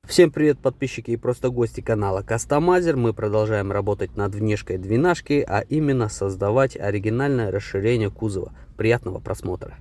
Всем привет, подписчики и просто гости канала Кастомайзер. Мы продолжаем работать над внешкой двенашки, а именно создавать оригинальное расширение кузова. Приятного просмотра.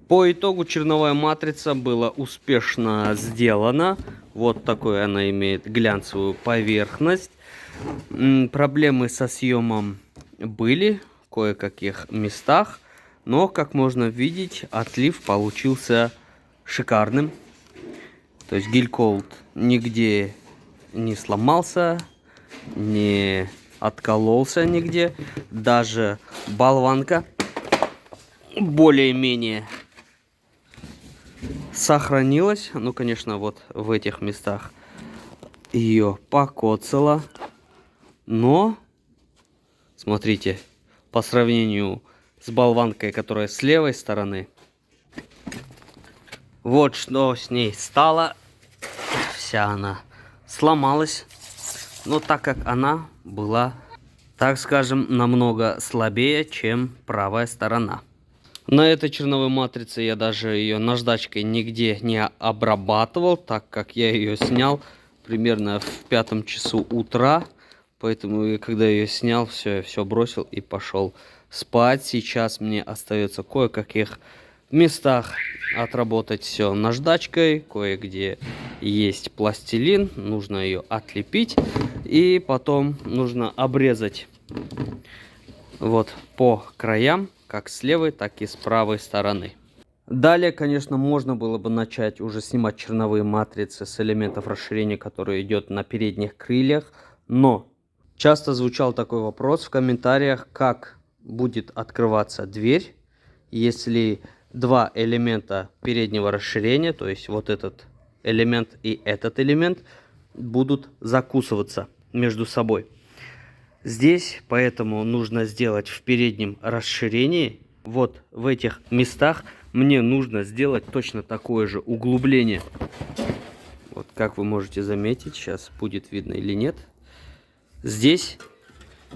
По итогу черновая матрица была успешно сделана. Вот такой она имеет глянцевую поверхность. Проблемы со съемом были в кое-каких местах, но, как можно видеть, отлив получился шикарным. То есть гель-колд нигде не сломался, не откололся нигде. Даже болванка более-менее сохранилась. Ну, конечно, вот в этих местах ее покоцало. Но, смотрите, по сравнению с болванкой, которая с левой стороны, вот что с ней стало. Вся она сломалась. Но так как она была, так скажем, намного слабее, чем правая сторона. На этой черновой матрице я даже ее наждачкой нигде не обрабатывал, так как я ее снял примерно в 5 часу утра. Поэтому, когда я ее снял, все бросил и пошел спать. Сейчас мне остается кое-каких местах отработать все наждачкой. Кое-где есть пластилин, нужно ее отлепить. И потом нужно обрезать вот по краям, как с левой, так и с правой стороны. Далее, конечно, можно было бы начать уже снимать черновые матрицы с элементов расширения, которые идет на передних крыльях. Но часто звучал такой вопрос в комментариях, как будет открываться дверь, если два элемента переднего расширения, то есть вот этот элемент и этот элемент, будут закусываться между собой. Здесь поэтому нужно сделать в переднем расширении, вот в этих местах мне нужно сделать точно такое же углубление. Вот как вы можете заметить, сейчас будет видно или нет. Здесь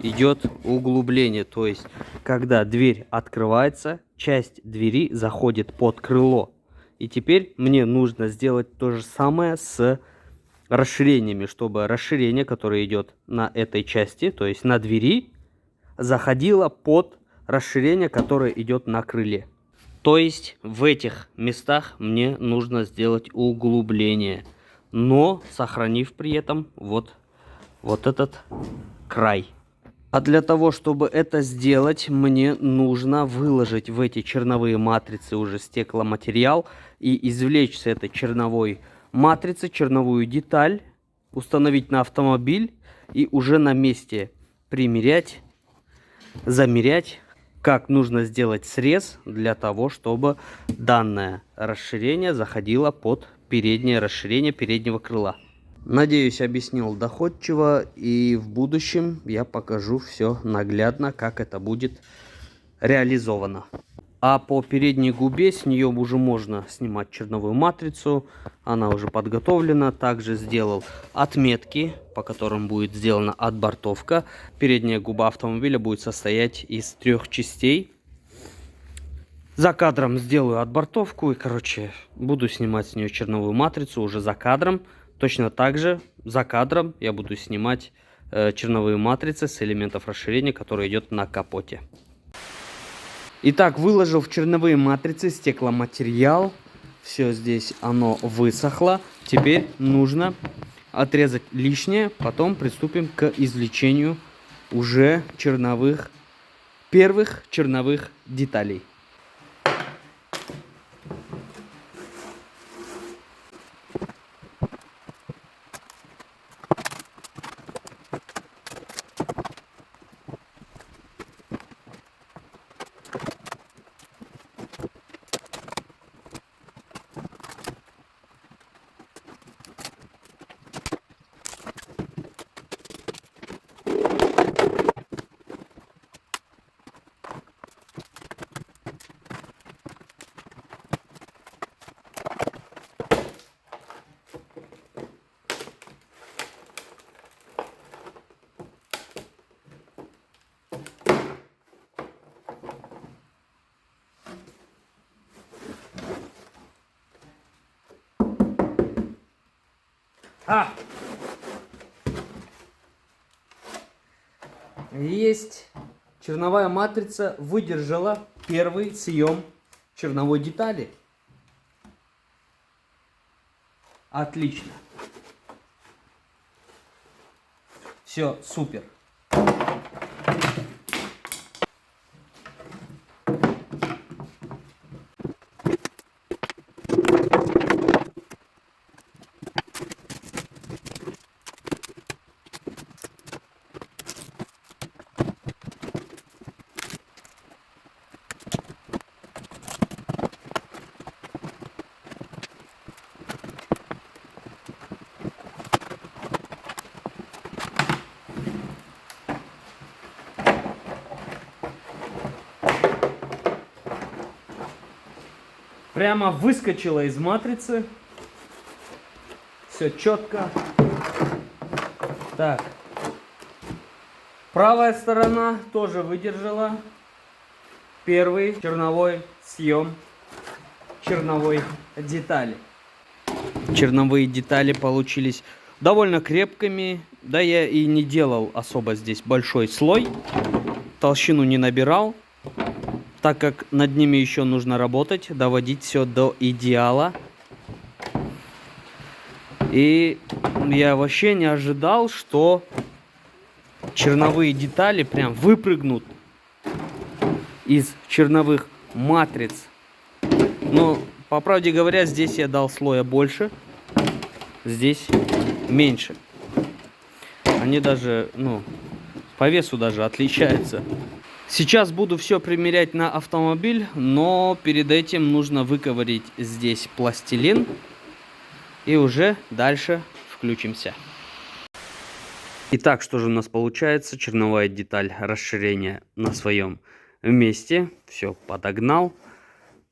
идет углубление, то есть когда дверь открывается, часть двери заходит под крыло. И теперь мне нужно сделать то же самое с расширениями, чтобы расширение, которое идет на этой части, то есть на двери, заходило под расширение, которое идет на крыле. То есть в этих местах мне нужно сделать углубление, но сохранив при этом вот этот край. А для того, чтобы это сделать, мне нужно выложить в эти черновые матрицы уже стекломатериал и извлечь с этой черновой матрицы черновую деталь, установить на автомобиль и уже на месте примерять, замерять, как нужно сделать срез для того, чтобы данное расширение заходило под переднее расширение переднего крыла. Надеюсь, объяснил доходчиво, и в будущем я покажу все наглядно, как это будет реализовано. А по передней губе с нее уже можно снимать черновую матрицу. Она уже подготовлена. Также сделал отметки, по которым будет сделана отбортовка. Передняя губа автомобиля будет состоять из 3 частей. За кадром сделаю отбортовку и, короче, буду снимать с нее черновую матрицу уже за кадром. Точно так же за кадром я буду снимать черновые матрицы с элементов расширения, которые идет на капоте. Итак, выложил в черновые матрицы стекломатериал. Все здесь оно высохло. Теперь нужно отрезать лишнее. Потом приступим к извлечению уже первых черновых деталей. Есть. Черновая матрица выдержала первый съем черновой детали. Отлично. Все, супер. Прямо выскочила из матрицы. Все четко. Так. Правая сторона тоже выдержала первый черновой съем черновой детали. Черновые детали получились довольно крепкими. Да, я и не делал особо здесь большой слой. Толщину не набирал, так как над ними еще нужно работать, доводить все до идеала. И я вообще не ожидал, что черновые детали прям выпрыгнут из черновых матриц. Но, по правде говоря, здесь я дал слоя больше, здесь меньше. Они даже, по весу даже отличаются. Сейчас буду все примерять на автомобиль, но перед этим нужно выковырять здесь пластилин. И уже дальше включимся. Итак, что же у нас получается? Черновая деталь расширения на своем месте. Все подогнал,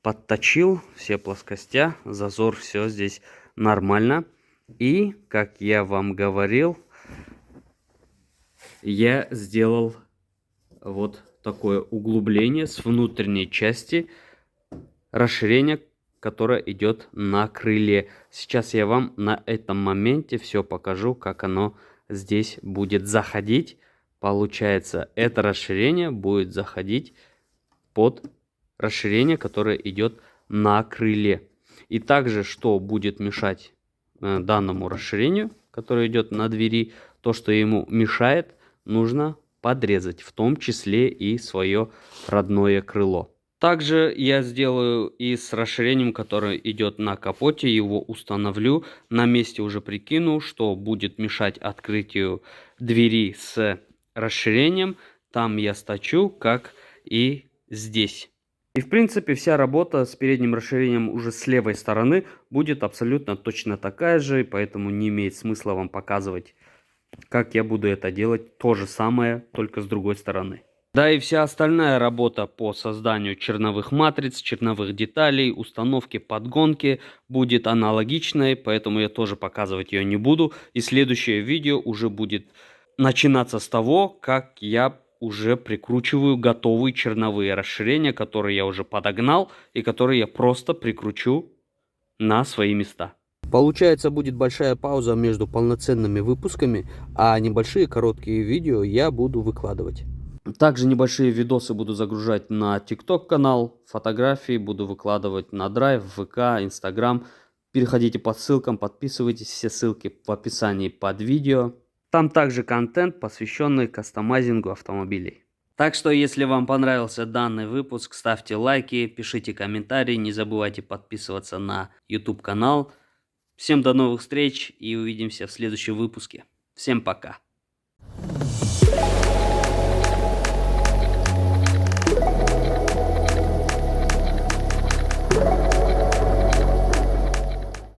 подточил, все плоскостя, зазор, все здесь нормально. И, как я вам говорил, я сделал вот такое углубление с внутренней части расширения, которое идет на крыле. Сейчас я вам на этом моменте все покажу, как оно здесь будет заходить. Получается, это расширение будет заходить под расширение, которое идет на крыле. И также, что будет мешать данному расширению, которое идет на двери, то, что ему мешает, нужно подрезать, в том числе и свое родное крыло. Также я сделаю и с расширением, которое идет на капоте, его установлю. На месте уже прикину, что будет мешать открытию двери с расширением. Там я сточу, как и здесь. И в принципе вся работа с передним расширением уже с левой стороны будет абсолютно точно такая же, поэтому не имеет смысла вам показывать, как я буду это делать. То же самое, только с другой стороны. Да, и вся остальная работа по созданию черновых матриц, черновых деталей, установки, подгонки будет аналогичной, поэтому я тоже показывать ее не буду. И следующее видео уже будет начинаться с того, как я уже прикручиваю готовые черновые расширения, которые я уже подогнал и которые я просто прикручу на свои места. Получается, будет большая пауза между полноценными выпусками, а небольшие короткие видео я буду выкладывать. Также небольшие видосы буду загружать на TikTok канал, фотографии буду выкладывать на Drive, ВК, Instagram. Переходите по ссылкам, подписывайтесь, все ссылки в описании под видео. Там также контент, посвященный кастомайзингу автомобилей. Так что, если вам понравился данный выпуск, ставьте лайки, пишите комментарии, не забывайте подписываться на YouTube канал. Всем до новых встреч и увидимся в следующем выпуске. Всем пока!